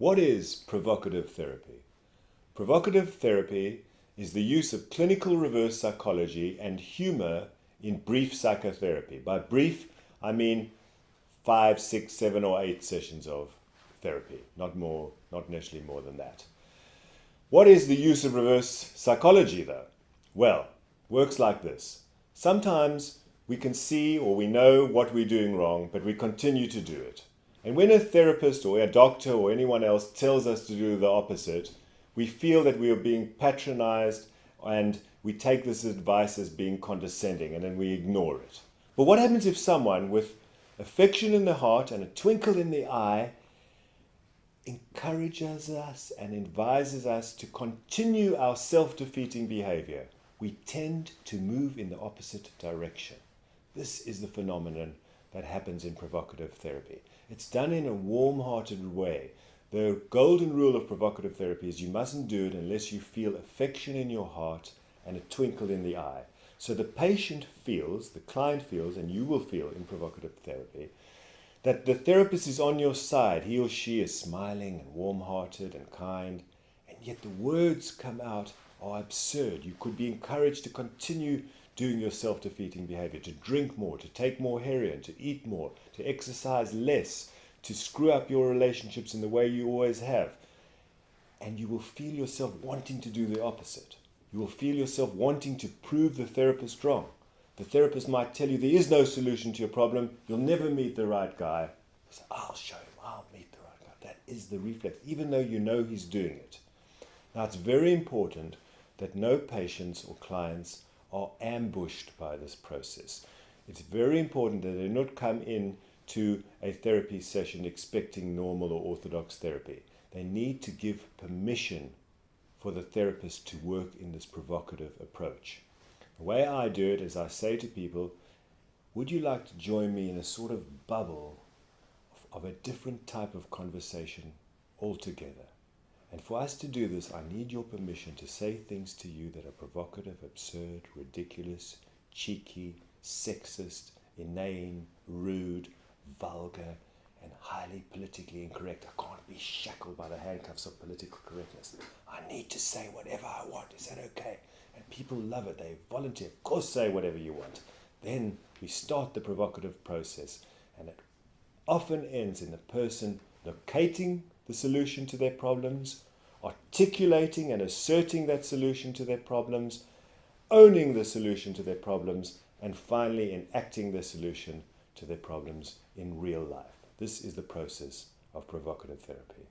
What is provocative therapy? Provocative therapy is the use of clinical reverse psychology and humor in brief psychotherapy. By brief, I mean 5, 6, 7, or 8 sessions of therapy, not more, not necessarily more than that. What is the use of reverse psychology though? Well, works like this. Sometimes we can see or we know what we're doing wrong, but we continue to do it. And when a therapist or a doctor or anyone else tells us to do the opposite, we feel that we are being patronized and we take this advice as being condescending and then we ignore it. But what happens if someone with affection in the heart and a twinkle in the eye encourages us and advises us to continue our self-defeating behavior? We tend to move in the opposite direction. This is the phenomenon that happens in provocative therapy. It's done in a warm-hearted way. The golden rule of provocative therapy is you mustn't do it unless you feel affection in your heart and a twinkle in the eye. So the patient feels, the client feels, and you will feel in provocative therapy, that the therapist is on your side. He or she is smiling and warm-hearted and kind, and yet the words come out are absurd. You could be encouraged to continue doing your self-defeating behavior, to drink more, to take more heroin, to eat more, to exercise less, to screw up your relationships in the way you always have. And you will feel yourself wanting to do the opposite. You will feel yourself wanting to prove the therapist wrong. The therapist might tell you there is no solution to your problem, you'll never meet the right guy. So I'll show him, I'll meet the right guy. That is the reflex, even though you know he's doing it. Now it's very important that no patients or clients are ambushed by this process. It's very important that they not come in to a therapy session expecting normal or orthodox therapy. They need to give permission for the therapist to work in this provocative approach. The way I do it is I say to people, would you like to join me in a sort of bubble of a different type of conversation altogether? And for us to do this, I need your permission to say things to you that are provocative, absurd, ridiculous, cheeky, sexist, inane, rude, vulgar, and highly politically incorrect. I can't be shackled by the handcuffs of political correctness. I need to say whatever I want. Is that okay? And people love it. They volunteer. Of course, say whatever you want. Then we start the provocative process, and it often ends in the person locating the solution to their problems, articulating and asserting that solution to their problems, owning the solution to their problems, and finally enacting the solution to their problems in real life. This is the process of provocative therapy.